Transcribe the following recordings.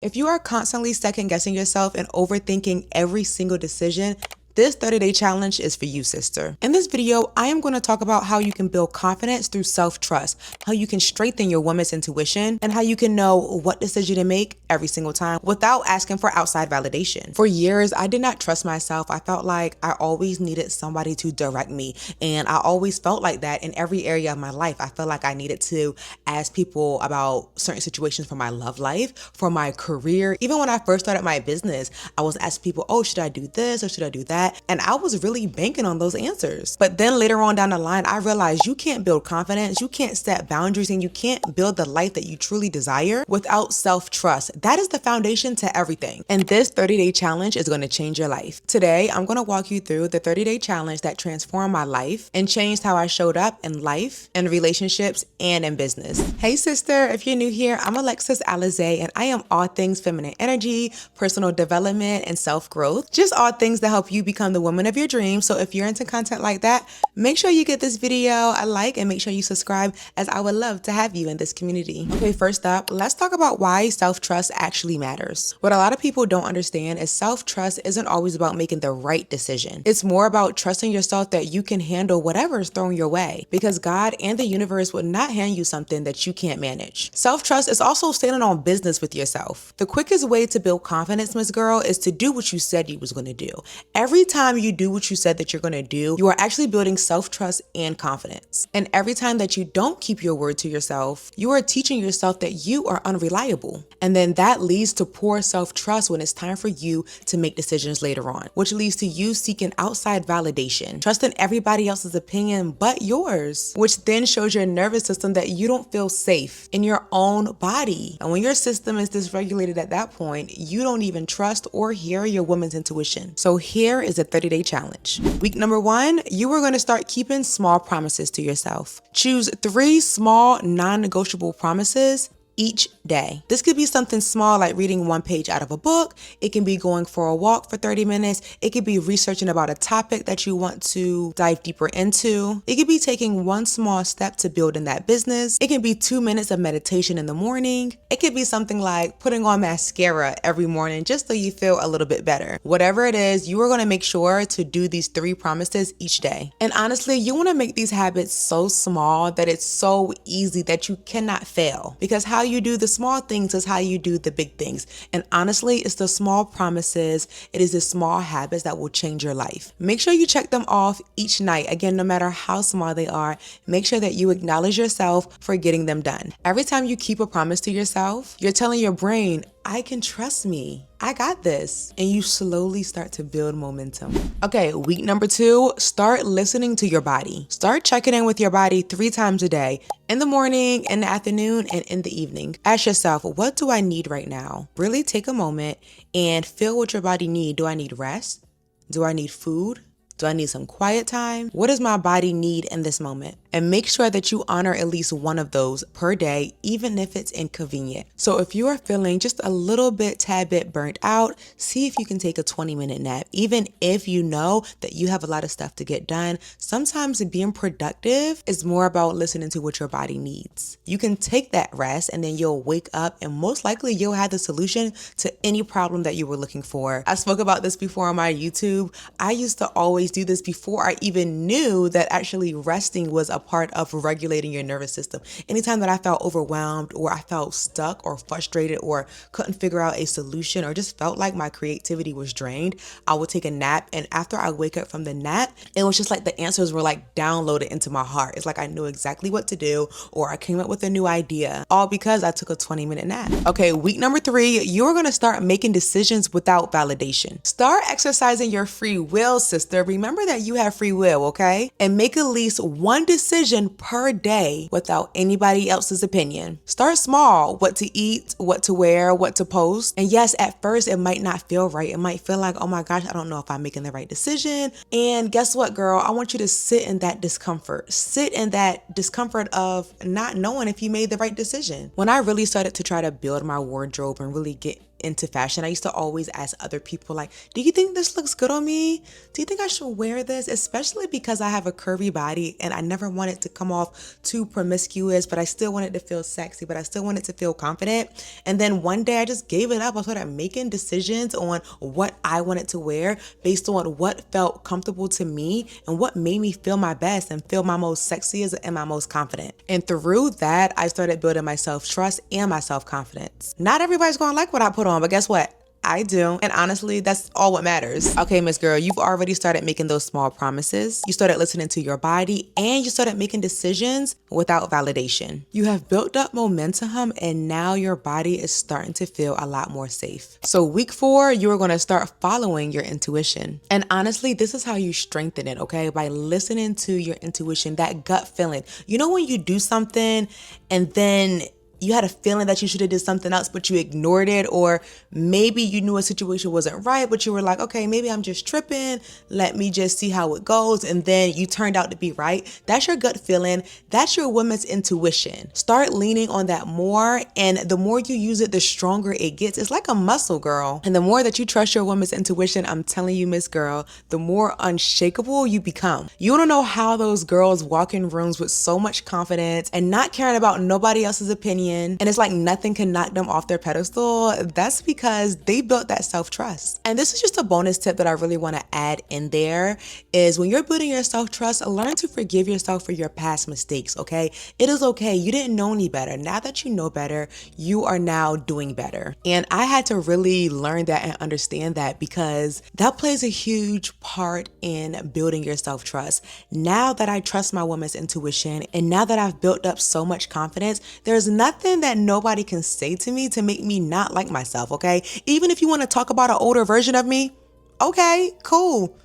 If you are constantly second guessing yourself and overthinking every single decision, this 30-day challenge is for you, sister. In this video, I am going to talk about how you can build confidence through self-trust, how you can strengthen your woman's intuition, and how you can know what decision to make every single time without asking for outside validation. For years, I did not trust myself. I felt like I always needed somebody to direct me, and I always felt like that in every area of my life. I felt like I needed to ask people about certain situations for my love life, for my career. Even when I first started my business, I was asking people, oh, should I do this or should I do that? And I was really banking on those answers. But then later on down the line, I realized you can't build confidence, you can't set boundaries, and you can't build the life that you truly desire without self-trust. That is the foundation to everything. And this 30-day challenge is going to change your life. Today, I'm going to walk you through the 30-day challenge that transformed my life and changed how I showed up in life, in relationships, and in business. Hey sister, if you're new here, I'm Alexis Alizé, and I am all things feminine energy, personal development, and self-growth. Just all things that help you become the woman of your dreams. So if you're into content like that, make sure you get this video a like and make sure you subscribe, as I would love to have you in this community. Okay, first up, let's talk about why self-trust actually matters. What a lot of people don't understand is self-trust isn't always about making the right decision. It's more about trusting yourself that you can handle whatever is thrown your way, because God and the universe would not hand you something that you can't manage. Self-trust is also standing on business with yourself. The quickest way to build confidence, Miss Girl, is to do what you said you was going to do. Every time you do what you said that you're going to do, you are actually building self-trust and confidence. And every time that you don't keep your word to yourself, you are teaching yourself that you are unreliable. And then that leads to poor self-trust when it's time for you to make decisions later on, which leads to you seeking outside validation, trusting everybody else's opinion but yours, which then shows your nervous system that you don't feel safe in your own body. And when your system is dysregulated at that point, you don't even trust or hear your woman's intuition. So here is a 30-day challenge. Week number 1, you are going to start keeping small promises to yourself. Choose 3 small, non-negotiable promises each day. This could be something small like reading 1 page out of a book. It can be going for a walk for 30 minutes. It could be researching about a topic that you want to dive deeper into. It could be taking 1 small step to build in that business. It can be 2 minutes of meditation in the morning. It could be something like putting on mascara every morning just so you feel a little bit better. Whatever it is, you are going to make sure to do these 3 promises each day. And honestly, you want to make these habits so small that it's so easy that you cannot fail, because how you do the small things is how you do the big things. And honestly, it's the small promises, it is the small habits that will change your life. Make sure you check them off each night. Again, no matter how small they are, make sure that you acknowledge yourself for getting them done. Every time you keep a promise to yourself, you're telling your brain, I can trust me. I got this. And you slowly start to build momentum. Okay, week number 2, start listening to your body. Start checking in with your body 3 times a day, in the morning, in the afternoon, and in the evening. Ask yourself, what do I need right now? Really take a moment and feel what your body needs. Do I need rest? Do I need food? Do I need some quiet time? What does my body need in this moment? And make sure that you honor at least one of those per day, even if it's inconvenient. So if you are feeling just a little bit, tad bit burnt out, see if you can take a 20-minute nap. Even if you know that you have a lot of stuff to get done, sometimes being productive is more about listening to what your body needs. You can take that rest and then you'll wake up and most likely you'll have the solution to any problem that you were looking for. I spoke about this before on my YouTube. I used to always do this before I even knew that actually resting was a part of regulating your nervous system. Anytime that I felt overwhelmed or I felt stuck or frustrated or couldn't figure out a solution or just felt like my creativity was drained, I would take a nap. And after I wake up from the nap, it was just like the answers were like downloaded into my heart. It's like I knew exactly what to do, or I came up with a new idea, all because I took a 20-minute nap. Okay, week number 3, you're going to start making decisions without validation. Start exercising your free will, sister. Remember that you have free will, okay? And make at least 1 decision per day without anybody else's opinion. Start small, what to eat, what to wear, what to post. And yes, at first it might not feel right. It might feel like, oh my gosh, I don't know if I'm making the right decision. And guess what, girl? I want you to sit in that discomfort. Sit in that discomfort of not knowing if you made the right decision. When I really started to try to build my wardrobe and really get into fashion, I used to always ask other people like, do you think this looks good on me? Do you think I should wear this? Especially because I have a curvy body and I never want it to come off too promiscuous, but I still want it to feel sexy, but I still want it to feel confident. And then one day I just gave it up. I started making decisions on what I wanted to wear based on what felt comfortable to me and what made me feel my best and feel my most sexiest and my most confident. And through that, I started building my self-trust and my self-confidence. Not everybody's gonna like what I put on, but guess what? I do. And honestly, that's all what matters. Okay, Miss Girl, you've already started making those small promises. You started listening to your body and you started making decisions without validation. You have built up momentum and now your body is starting to feel a lot more safe. So week 4, you are going to start following your intuition. And honestly, this is how you strengthen it, okay? By listening to your intuition, that gut feeling. You know when you do something and then you had a feeling that you should have did something else, but you ignored it, or maybe you knew a situation wasn't right, but you were like, okay, maybe I'm just tripping. Let me just see how it goes. And then you turned out to be right. That's your gut feeling. That's your woman's intuition. Start leaning on that more. And the more you use it, the stronger it gets. It's like a muscle, girl. And the more that you trust your woman's intuition, I'm telling you, Miss Girl, the more unshakable you become. You want to know how those girls walk in rooms with so much confidence and not caring about nobody else's opinion, and it's like nothing can knock them off their pedestal? That's because they built that self-trust. And this is just a bonus tip that I really want to add in there is when you're building your self-trust, learn to forgive yourself for your past mistakes, okay? It is okay. You didn't know any better. Now that you know better, you are now doing better. And I had to really learn that and understand that because that plays a huge part in building your self-trust. Now that I trust my woman's intuition and now that I've built up so much confidence, there's nothing that nobody can say to me to make me not like myself, okay? Even if you want to talk about an older version of me, okay, cool.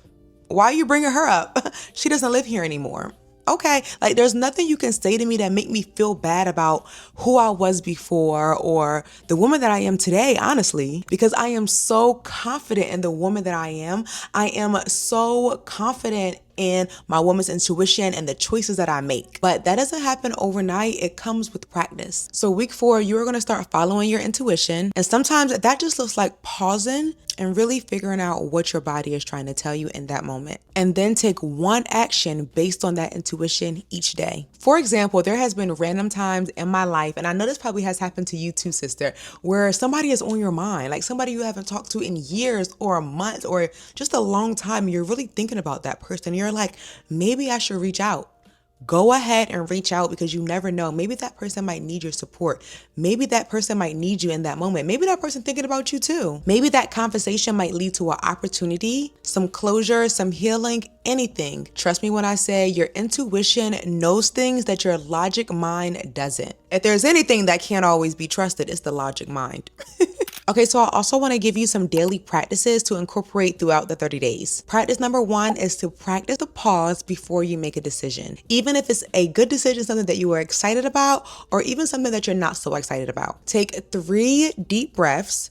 Why are you bringing her up? She doesn't live here anymore. Okay, like there's nothing you can say to me that make me feel bad about who I was before or the woman that I am today, honestly, because I am so confident in the woman that I am. I am so confident in my woman's intuition and the choices that I make. But that doesn't happen overnight. It comes with practice. So week 4, you're going to start following your intuition. And sometimes that just looks like pausing and really figuring out what your body is trying to tell you in that moment. And then take one action based on that intuition each day. For example, there has been random times in my life, and I know this probably has happened to you too, sister, where somebody is on your mind, like somebody you haven't talked to in years or a month or just a long time. You're really thinking about that person. You're like, maybe I should reach out. Go ahead and reach out because you never know. Maybe that person might need your support. Maybe that person might need you in that moment. Maybe that person thinking about you too. Maybe that conversation might lead to an opportunity, some closure, some healing, anything. Trust me when I say your intuition knows things that your logic mind doesn't. If there's anything that can't always be trusted, it's the logic mind. Okay, so I also want to give you some daily practices to incorporate throughout the 30 days. Practice number 1 is to practice the pause before you make a decision. Even if it's a good decision, something that you are excited about, or even something that you're not so excited about. Take 3 deep breaths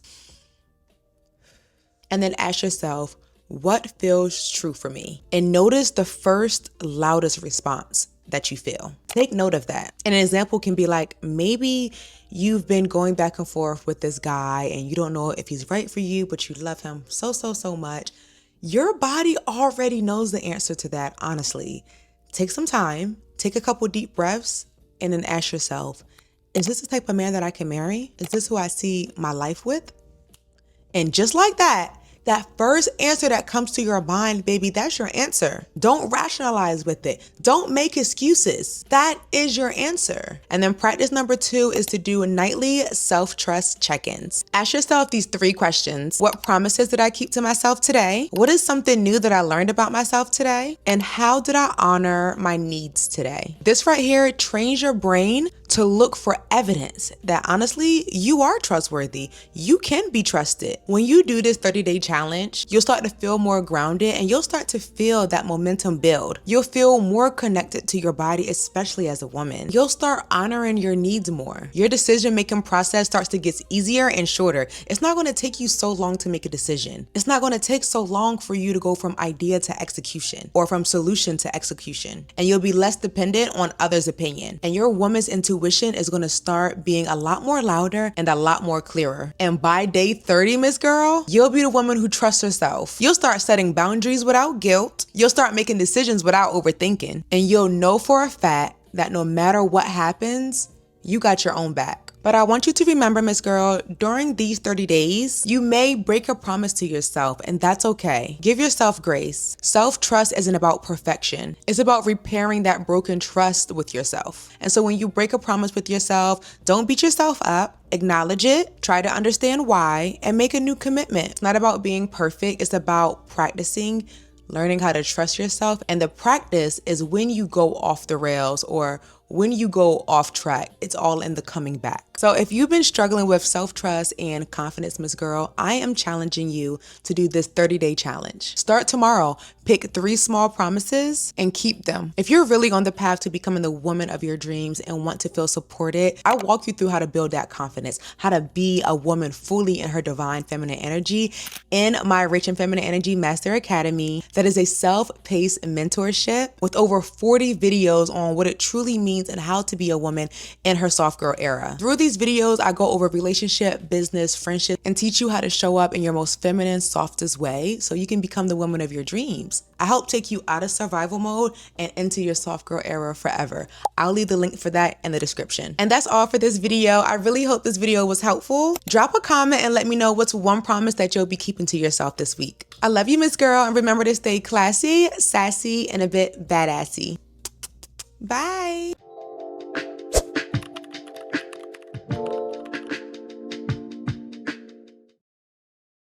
and then ask yourself, what feels true for me? And notice the first loudest response that you feel. Take note of that. And an example can be like, maybe you've been going back and forth with this guy and you don't know if he's right for you, but you love him so much. Your body already knows the answer to that, honestly. Take some time, take a couple deep breaths, and then ask yourself, is this the type of man that I can marry? Is this who I see my life with? And just like that, that first answer that comes to your mind, baby, that's your answer. Don't rationalize with it. Don't make excuses. That is your answer. And then practice number 2 is to do nightly self-trust check-ins. Ask yourself these 3 questions. What promises did I keep to myself today? What is something new that I learned about myself today? And how did I honor my needs today? This right here trains your brain to look for evidence that honestly, you are trustworthy. You can be trusted. When you do this 30-day challenge, you'll start to feel more grounded and you'll start to feel that momentum build. You'll feel more connected to your body, especially as a woman. You'll start honoring your needs more. Your decision-making process starts to get easier and shorter. It's not going to take you so long to make a decision. It's not going to take so long for you to go from idea to execution or from solution to execution. And you'll be less dependent on others' opinion. And your woman's intuition intuition is gonna start being a lot more louder and a lot more clearer. And by day 30, Miss Girl, you'll be the woman who trusts herself. You'll start setting boundaries without guilt. You'll start making decisions without overthinking. And you'll know for a fact that no matter what happens, you got your own back. But I want you to remember, Miss Girl, during these 30 days, you may break a promise to yourself, and that's okay. Give yourself grace. Self-trust isn't about perfection. It's about repairing that broken trust with yourself. And so when you break a promise with yourself, don't beat yourself up. Acknowledge it, try to understand why, and make a new commitment. It's not about being perfect. It's about practicing, learning how to trust yourself. And the practice is when you go off the rails or when you go off track, it's all in the coming back. So if you've been struggling with self-trust and confidence, Miss Girl, I am challenging you to do this 30-day challenge. Start tomorrow. Pick 3 small promises and keep them. If you're really on the path to becoming the woman of your dreams and want to feel supported, I walk you through how to build that confidence, how to be a woman fully in her divine feminine energy in my Rich and Feminine Energy Master Academy. That is a self-paced mentorship with over 40 videos on what it truly means and how to be a woman in her soft girl era. Through these videos, I go over relationship, business, friendship, and teach you how to show up in your most feminine, softest way so you can become the woman of your dreams. I help take you out of survival mode and into your soft girl era forever. I'll leave the link for that in the description. And that's all for this video. I really hope this video was helpful. Drop a comment and let me know what's one promise that you'll be keeping to yourself this week. I love you, Miss Girl, and remember to stay classy, sassy, and a bit badassy. Bye.